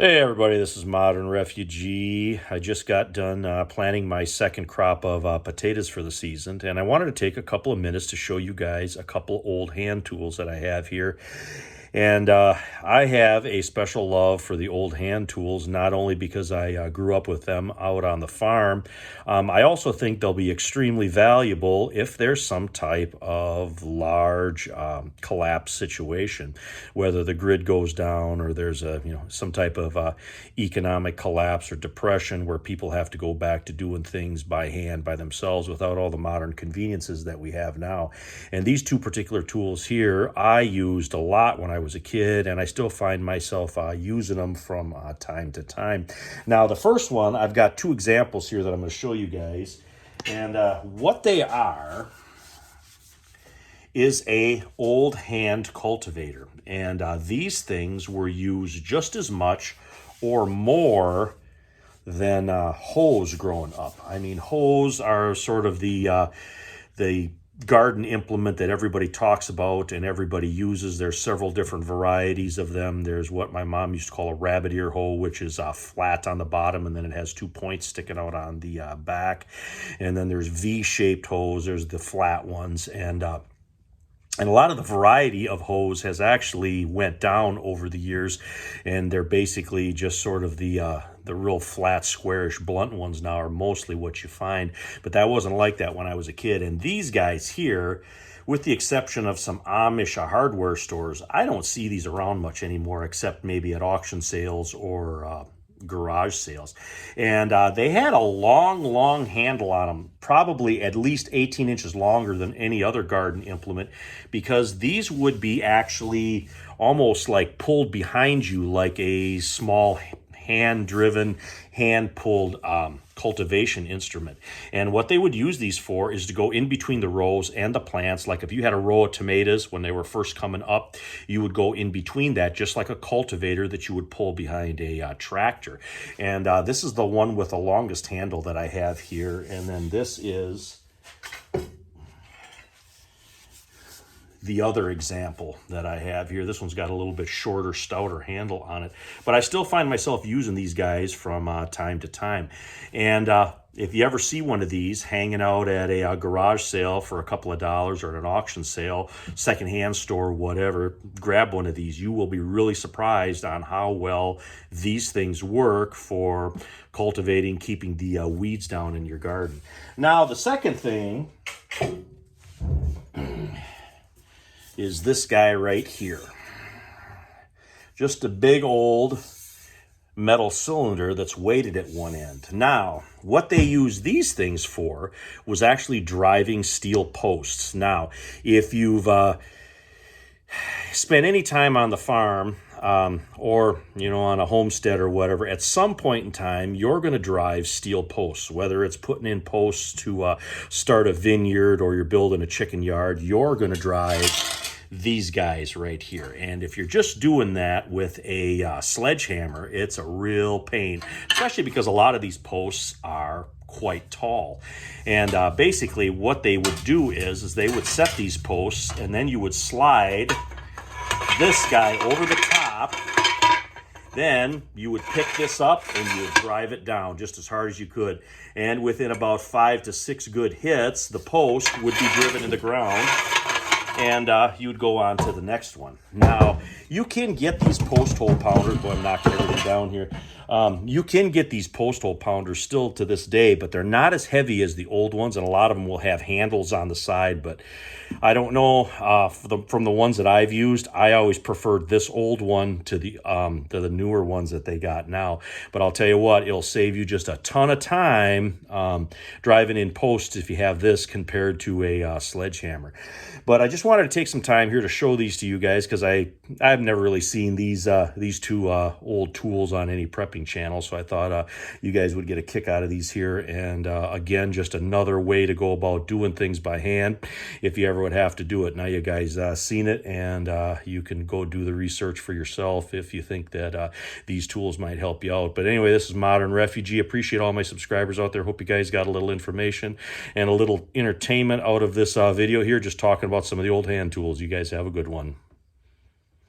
Hey everybody, this is Modern Refugee. I just got done planting my second crop of potatoes for the season, and I wanted to take a couple of minutes to show you guys a couple old hand tools that I have here. And I have a special love for the old hand tools, not only because I grew up with them out on the farm. I also think they'll be extremely valuable if there's some type of large collapse situation, whether the grid goes down or there's some type of economic collapse or depression where people have to go back to doing things by hand by themselves without all the modern conveniences that we have now. And these two particular tools here I used a lot when I was a kid, and I still find myself using them from time to time. Now, the first one, I've got two examples here that I'm going to show you guys, and what they are is a old hand cultivator, and these things were used just as much or more than hoes growing up. I mean, hoes are sort of the garden implement that everybody talks about and everybody uses. There's several different varieties of them. There's what my mom used to call a rabbit ear hoe, which is flat on the bottom and then it has 2 points sticking out on the back. And then there's V-shaped hoes. There's the flat ones, and a lot of the variety of hoes has actually went down over the years, and they're basically just sort of the real flat, squarish, blunt ones now are mostly what you find. But that wasn't like that when I was a kid. And these guys here, with the exception of some Amish hardware stores, I don't see these around much anymore, except maybe at auction sales or garage sales. And they had a long handle on them, probably at least 18 inches longer than any other garden implement, because these would be actually almost like pulled behind you like a small hand-driven, hand-pulled cultivation instrument. And what they would use these for is to go in between the rows and the plants. Like if you had a row of tomatoes when they were first coming up, you would go in between that just like a cultivator that you would pull behind a tractor. And this is the one with the longest handle that I have here. And then this is the other example that I have here. This one's got a little bit shorter, stouter handle on it, but I still find myself using these guys from time to time. And if you ever see one of these hanging out at a garage sale for a couple of dollars, or at an auction sale, secondhand store, whatever, grab one of these. You will be really surprised on how well these things work for cultivating, keeping the weeds down in your garden. Now, the second thing is this guy right here. Just a big old metal cylinder that's weighted at one end. Now, what they used these things for was actually driving steel posts. Now, if you've spent any time on the farm or on a homestead or whatever, at some point in time you're going to drive steel posts, whether it's putting in posts to start a vineyard or you're building a chicken yard. You're going to drive these guys right here. And if you're just doing that with a sledgehammer, it's a real pain, especially because a lot of these posts are quite tall. And basically what they would do is they would set these posts, and then you would slide this guy over the top. Then you would pick this up and you would drive it down just as hard as you could. And within about 5 to 6 good hits, the post would be driven in the ground, and you would go on to the next one. Now, you can get these post hole pounders, but I'm knocking everything down here. You can get these post hole pounders still to this day, but they're not as heavy as the old ones, and a lot of them will have handles on the side. But I don't know, from the ones that I've used, I always preferred this old one to the newer ones that they got now. But I'll tell you what, it'll save you just a ton of time driving in posts if you have this compared to a sledgehammer. But I just wanted to take some time here to show these to you guys, because I've never really seen these two old tools on any prepping channel, so I thought you guys would get a kick out of these here. And again, just another way to go about doing things by hand if you ever would have to do it. Now you guys seen it, and you can go do the research for yourself if you think that these tools might help you out. But anyway, this is Modern Refugee. Appreciate all my subscribers out there. Hope you guys got a little information and a little entertainment out of this video here, just talking about some of the old hand tools. You guys have a good one.